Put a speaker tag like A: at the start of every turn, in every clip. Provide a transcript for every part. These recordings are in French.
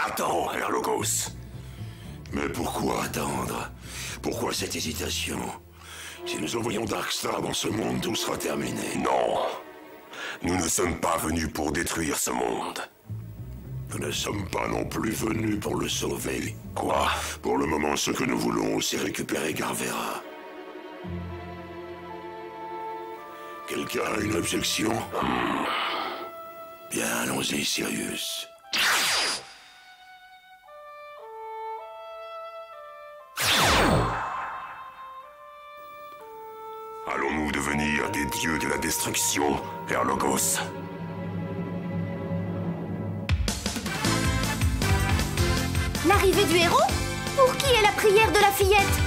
A: Partons, Erlogos.
B: Mais pourquoi attendre? Pourquoi cette hésitation? Si nous envoyons Darkstar dans ce monde, tout sera terminé.
A: Non. Nous ne sommes pas venus pour détruire ce monde.
B: Nous ne sommes pas non plus venus pour le sauver.
A: Quoi?
B: Pour le moment, ce que nous voulons, c'est récupérer Garvera. Quelqu'un a une objection? Bien, allons-y, Sirius.
A: Allons-nous devenir des dieux de la destruction, Erlogos?
C: L'arrivée du héros? Pour qui est la prière de la fillette?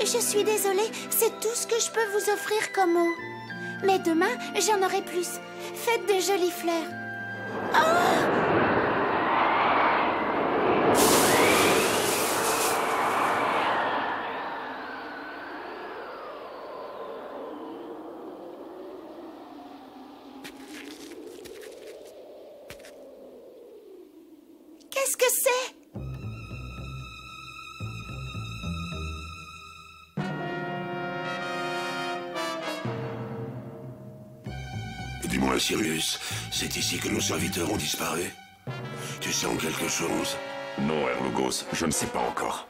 C: Je suis désolée, c'est tout ce que je peux vous offrir comme eau. Mais demain, j'en aurai plus. Faites de jolies fleurs. Oh! Qu'est-ce que c'est?
B: Dis-moi, Sirius, c'est ici que nos serviteurs ont disparu? Tu sens quelque chose?
A: Non, Erlogos, je ne sais pas encore.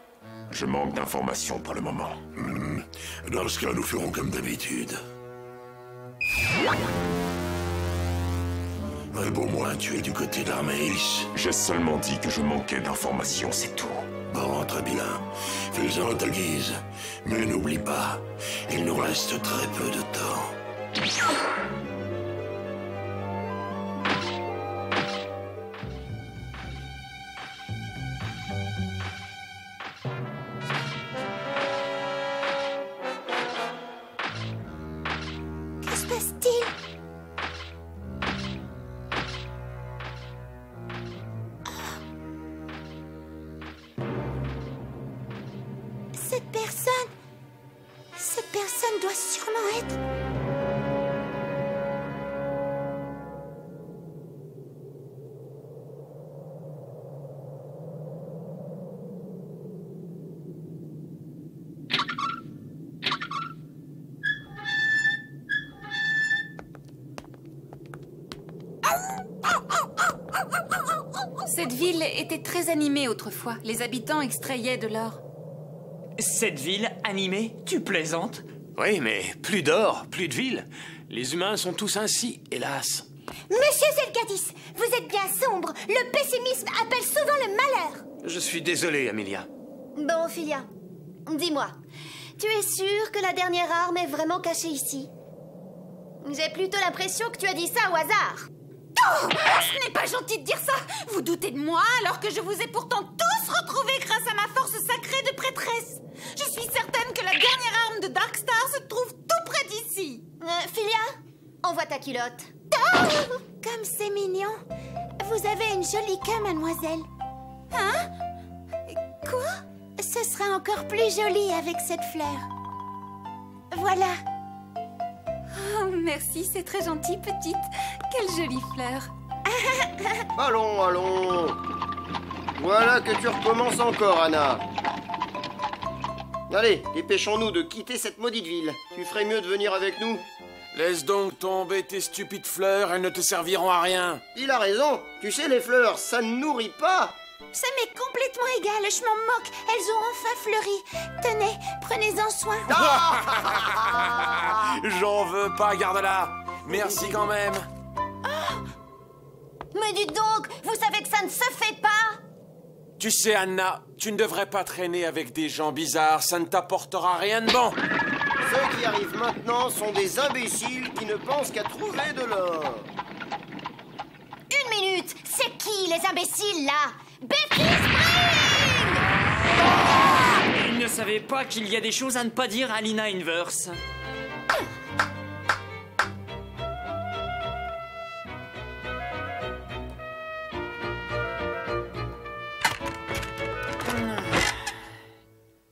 A: Je manque d'informations pour le moment.
B: Dans ce cas, nous ferons comme d'habitude. Mais pour moi, tu es du côté d'Armeis.
A: J'ai seulement dit que je manquais d'informations, c'est tout.
B: Bon, très bien. Fais-en à ta guise. Mais n'oublie pas, il nous reste très peu de temps.
C: Que se passe-t-il? Cette personne doit sûrement être...
D: Cette ville était très animée autrefois. Les habitants extrayaient de l'or.
E: Cette ville animée? Tu plaisantes? Oui, mais plus d'or, plus de ville. Les humains sont tous ainsi, hélas.
C: Monsieur Zelgadis, vous êtes bien sombre. Le pessimisme appelle souvent le malheur.
E: Je suis désolé, Amelia.
C: Bon, Ophilia, dis-moi, tu es sûre que la dernière arme est vraiment cachée ici? J'ai plutôt l'impression que tu as dit ça au hasard.
D: Oh, ce n'est pas gentil de dire ça. Vous doutez de moi alors que je vous ai pourtant tous retrouvés grâce à ma force sacrée de prêtresse. Je suis certaine que la dernière arme de Darkstar se trouve tout près d'ici.
C: Philia, envoie ta culotte. Oh, comme c'est mignon. Vous avez une jolie queue, mademoiselle. Hein? Quoi? Ce sera encore plus joli avec cette fleur. Voilà.
D: Oh, merci, c'est très gentil, petite. Quelle jolie fleur.
F: Allons, allons. Voilà que tu recommences encore, Anna. Allez, dépêchons-nous de quitter cette maudite ville. Tu ferais mieux de venir avec nous.
E: Laisse donc tomber tes stupides fleurs, elles ne te serviront à rien.
F: Il a raison. Tu sais, les fleurs, ça ne nourrit pas.
C: Ça m'est complètement égal, je m'en moque. Elles ont enfin fleuri. Tenez, prenez-en soin.
G: J'en veux pas, garde-la. Merci quand même.
C: Mais dites donc, vous savez que ça ne se fait pas.
G: Tu sais, Anna, tu ne devrais pas traîner avec des gens bizarres. Ça ne t'apportera rien de bon.
F: Ceux qui arrivent maintenant sont des imbéciles qui ne pensent qu'à trouver de l'or.
C: Une minute, c'est qui les imbéciles là? Betty Spring!
E: Il ne savait pas qu'il y a des choses à ne pas dire à Lina Inverse.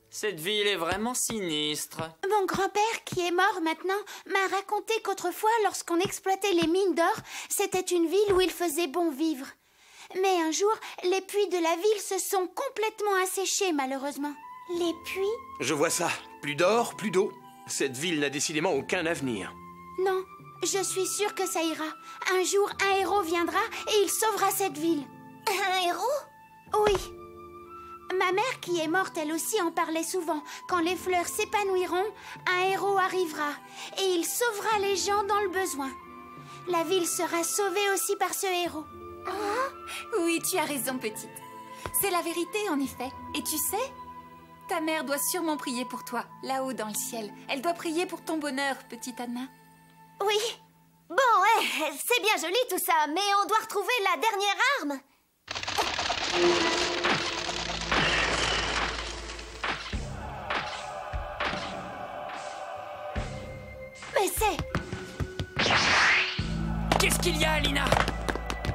E: Cette ville est vraiment sinistre.
C: Mon grand-père, qui est mort maintenant, m'a raconté qu'autrefois, lorsqu'on exploitait les mines d'or, c'était une ville où il faisait bon vivre. Mais un jour, les puits de la ville se sont complètement asséchés, malheureusement. Les puits?
G: Je vois ça. Plus d'or, plus d'eau. Cette ville n'a décidément aucun avenir.
C: Non, je suis sûre que ça ira. Un jour, un héros viendra et il sauvera cette ville. Un héros? Oui. Ma mère, qui est morte elle aussi, en parlait souvent. Quand les fleurs s'épanouiront, un héros arrivera et il sauvera les gens dans le besoin. La ville sera sauvée aussi par ce héros.
D: Oh, oui, tu as raison, petite. C'est la vérité, en effet. Et tu sais, ta mère doit sûrement prier pour toi, là-haut dans le ciel. Elle doit prier pour ton bonheur, petite Anna.
C: Oui. Bon, ouais, c'est bien joli tout ça, mais on doit retrouver la dernière arme. Mais c'est...
E: Qu'est-ce qu'il y a, Lina?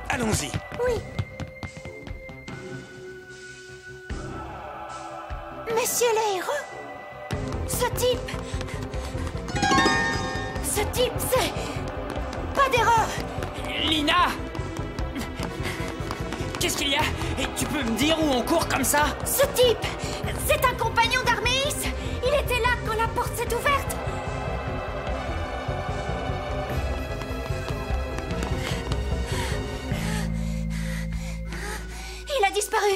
G: Allons-y.
C: Oui. Monsieur le héros? Ce type, c'est... Pas d'erreur.
E: Lina! Qu'est-ce qu'il y a? Et tu peux me dire où on court comme ça?
C: Ce type, c'est un compagnon d'Arméis. Il était là quand la porte s'est ouverte. Il a disparu.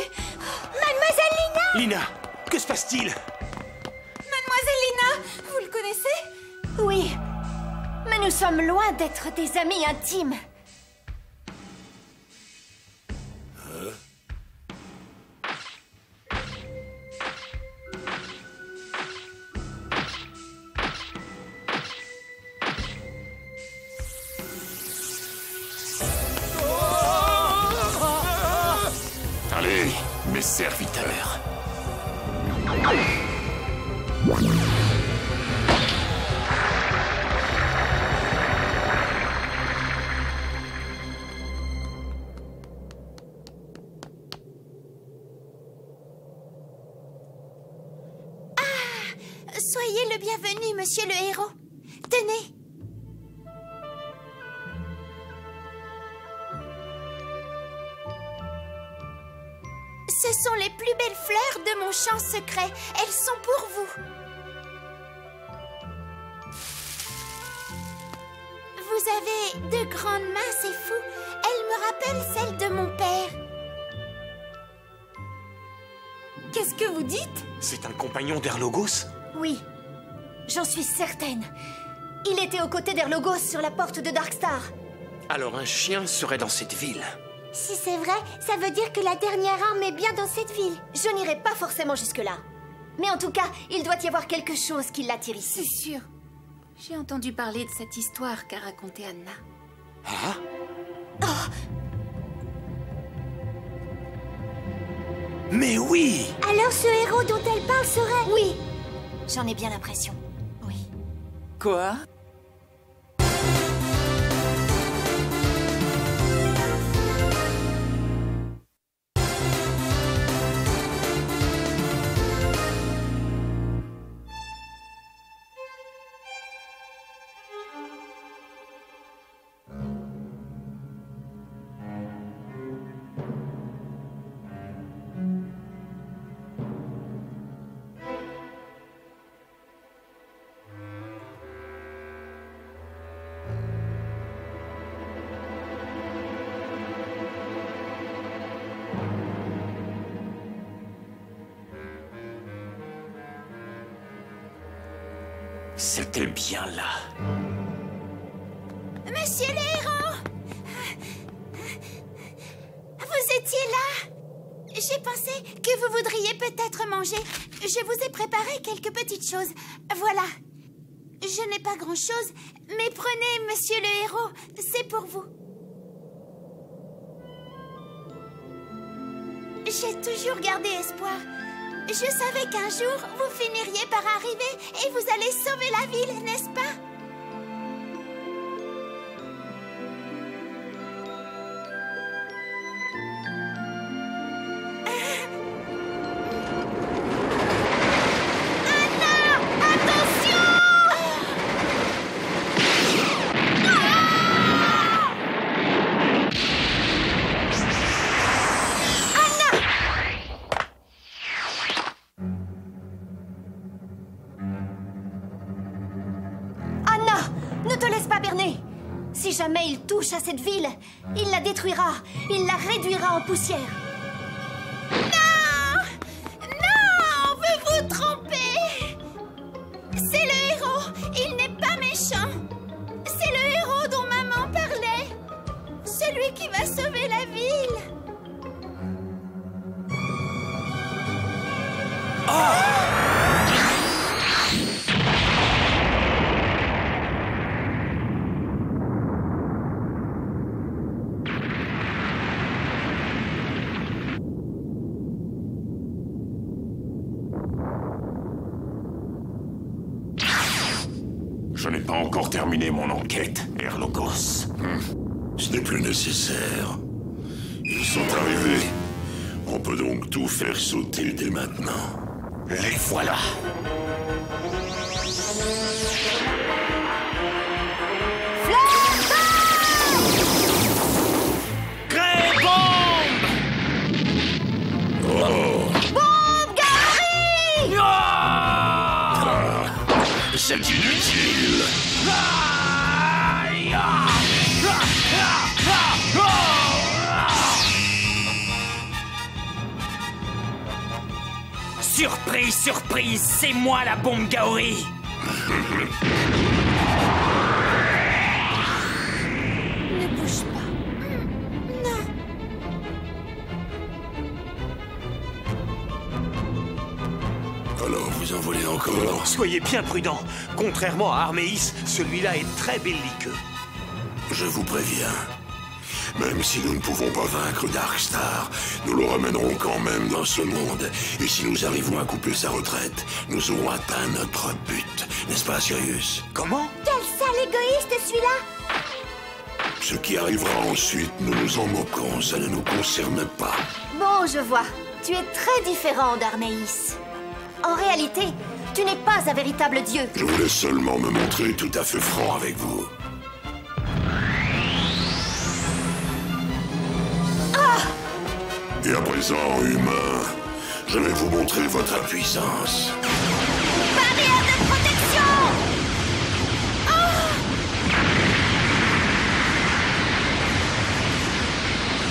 C: Mademoiselle Lina!
G: Lina, que se passe-t-il?
D: Mademoiselle Lina, vous le connaissez?
C: Oui, mais nous sommes loin d'être des amis intimes.
A: Allez, mes serviteurs.
C: Soyez le bienvenu, monsieur le héros. Tenez. Ce sont les plus belles fleurs de mon champ secret. Elles sont pour vous. Vous avez de grandes mains, c'est fou. Elles me rappellent celles de mon père.
D: Qu'est-ce que vous dites?
G: C'est un compagnon d'Erlogos?
C: Oui, j'en suis certaine. Il était aux côtés d'Erlogos sur la porte de Darkstar.
G: Alors un chien serait dans cette ville.
C: Si c'est vrai, ça veut dire que la dernière arme est bien dans cette ville. Je n'irai pas forcément jusque-là. Mais en tout cas, il doit y avoir quelque chose qui l'attire
D: C'est
C: ici.
D: sûr. J'ai entendu parler de cette histoire qu'a racontée Anna.
G: Ah? Mais oui!
C: Alors ce héros dont elle parle serait... Oui, j'en ai bien l'impression. Oui.
E: Quoi?
A: C'était bien là.
C: Monsieur le héros! Vous étiez là? J'ai pensé que vous voudriez peut-être manger. Je vous ai préparé quelques petites choses. Voilà. Je n'ai pas grand-chose, mais prenez, monsieur le héros. C'est pour vous. J'ai toujours gardé espoir. Je savais qu'un jour, vous finiriez par arriver et vous allez sauver la ville, n'est-ce pas?
H: Si jamais il touche à cette ville, il la détruira, il la réduira en poussière.
C: Non! Non! Vous vous trompez! C'est le héros, il n'est pas méchant. C'est le héros dont maman parlait. Celui qui va sauver la ville.
A: Je n'ai pas encore terminé mon enquête, Erlogos.
B: Ce n'est plus nécessaire. Ils sont arrivés. On peut donc tout faire sauter dès maintenant.
A: Les voilà.
B: C'est inutile.
E: Surprise, surprise, c'est moi la bombe Gaori.
C: Ne bouge pas. Non.
B: Alors, vous en voulez encore?
E: Soyez bien prudents. Contrairement à Arméis, celui-là est très belliqueux.
B: Je vous préviens. Même si nous ne pouvons pas vaincre Darkstar, nous le ramènerons quand même dans ce monde. Et si nous arrivons à couper sa retraite, nous aurons atteint notre but. N'est-ce pas, Sirius?
E: Comment?
C: Quel sale égoïste, celui-là!
B: Ce qui arrivera ensuite, nous nous en moquons, ça ne nous concerne pas.
H: Bon, je vois. Tu es très différent d'Arméis. En réalité, tu n'es pas un véritable dieu.
B: Je voulais seulement me montrer tout à fait franc avec vous. Et à présent, humain, je vais vous montrer votre impuissance.
C: Barrière de protection!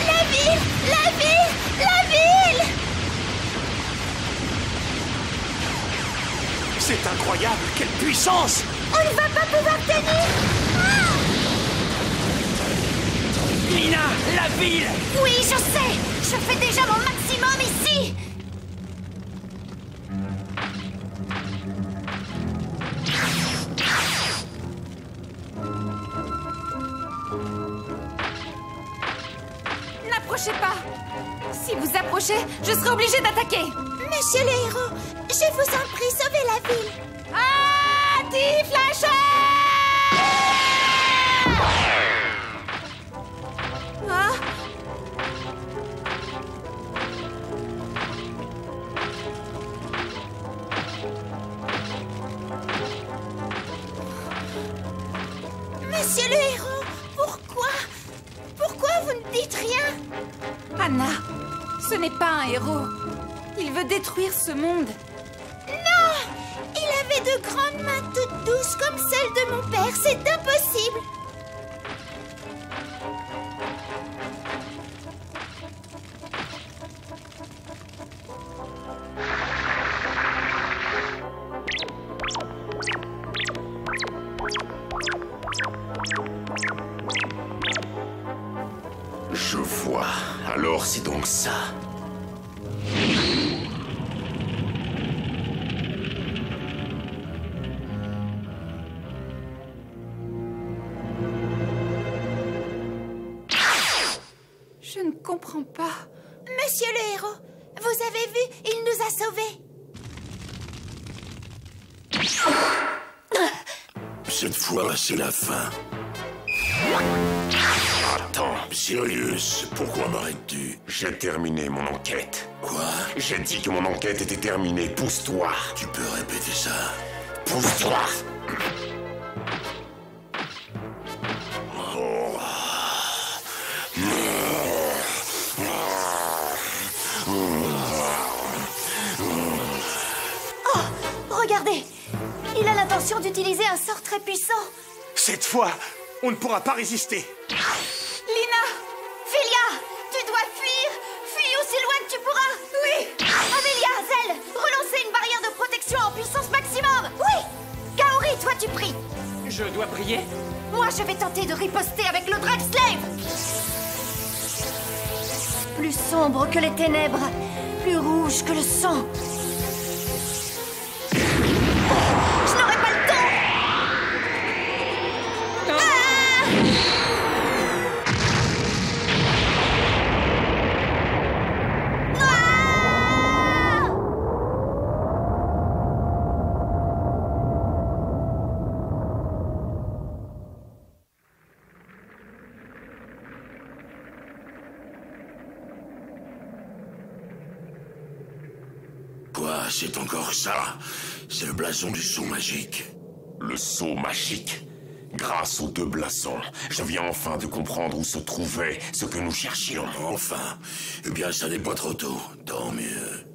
C: La ville! La ville! La ville!
E: C'est incroyable, quelle puissance!
C: On ne va pas pouvoir tenir!
E: Lina, la ville!
C: Oui, je sais! Je fais déjà mon maximum ici!
D: N'approchez pas! Si vous approchez, je serai obligée d'attaquer!
C: Monsieur le héros, je vous en prie, sauvez la ville!
D: Anti-flasher!
C: Monsieur le héros, pourquoi vous ne dites rien?
D: Anna, ce n'est pas un héros. Il veut détruire ce monde.
C: Non! Il avait de grandes mains toutes douces comme celles de mon père. C'est impossible!
B: ça.
D: Je ne comprends pas.
C: Monsieur le héros, vous avez vu, il nous a sauvés.
B: Cette fois, c'est la fin.
A: Attends,
B: Sirius, pourquoi m'arrêtes-tu?
A: j'ai terminé mon enquête.
B: Quoi?
A: J'ai dit que mon enquête était terminée. Pousse-toi.
B: Tu peux répéter ça?
A: Pousse-toi.
H: Regardez! Il a l'intention d'utiliser un sort très puissant.
I: Cette fois, on ne pourra pas résister.
D: Lina!
H: Philia! Tu dois fuir! Fuis aussi loin que tu pourras! Oui! Amelia, Zell! Relancez une barrière de protection en puissance maximum! Oui! Kaori, toi tu pries!
E: Je dois prier?
H: Moi je vais tenter de riposter avec le Drag Slave! Plus sombre que les ténèbres, plus rouge que le sang. Je n'aurai pas le temps!
B: Quoi? C'est encore ça? C'est le blason du sceau magique.
A: Le sceau magique. Grâce aux 2 blasons, je viens enfin de comprendre où se trouvait ce que nous cherchions.
B: Enfin, eh bien, ça n'est pas trop tôt. Tant mieux.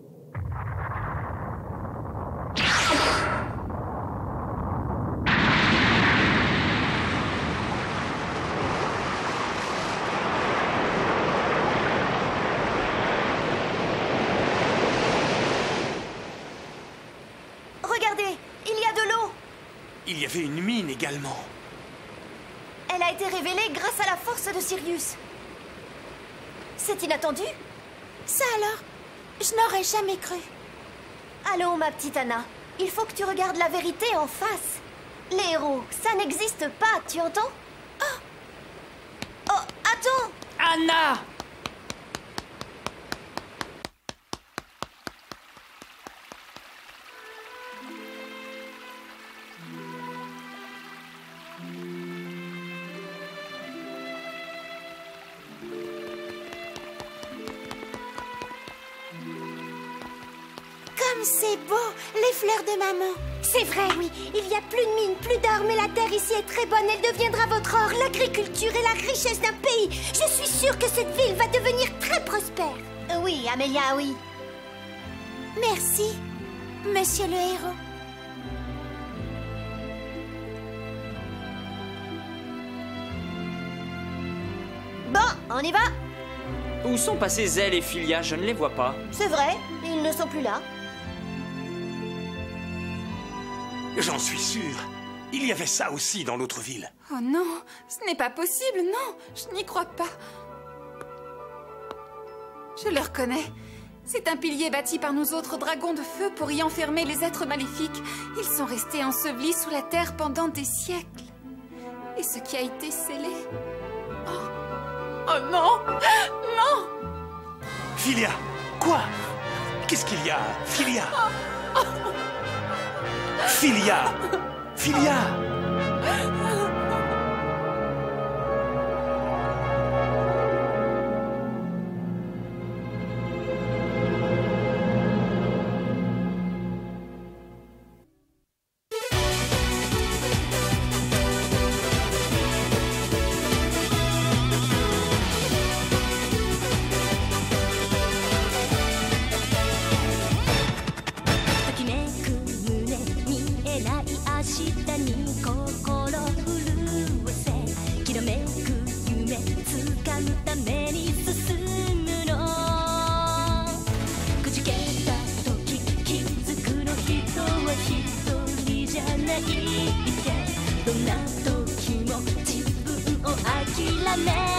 H: Regardez, il y a de l'eau.
I: Il y avait une mine également.
H: Elle a été révélée grâce à la force de Sirius. C'est inattendu.
C: Ça alors, je n'aurais jamais cru.
H: Allons, ma petite Anna. Il faut que tu regardes la vérité en face. Les héros, ça n'existe pas, tu entends? Oh, attends!
E: Anna!
C: Comme c'est beau, les fleurs de maman.
J: C'est vrai, oui. Il y a plus de mines, plus d'or, mais la terre ici est très bonne. Elle deviendra votre or, l'agriculture et la richesse d'un pays. Je suis sûre que cette ville va devenir très prospère.
H: Oui, Amelia, oui.
C: Merci, monsieur le héros.
H: Bon, on y va?
E: Où sont passés Zell et Philia? Je ne les vois pas.
H: C'est vrai, ils ne sont plus là.
I: J'en suis sûr. Il y avait ça aussi dans l'autre ville.
D: Oh non, ce n'est pas possible, non, je n'y crois pas. Je le reconnais. C'est un pilier bâti par nos autres dragons de feu pour y enfermer les êtres maléfiques. Ils sont restés ensevelis sous la terre pendant des siècles. Et ce qui a été scellé... Oh non! Non!
I: Philia! Quoi? Qu'est-ce qu'il y a? Philia! Philia! Philia!
J: どんな時も自分を諦め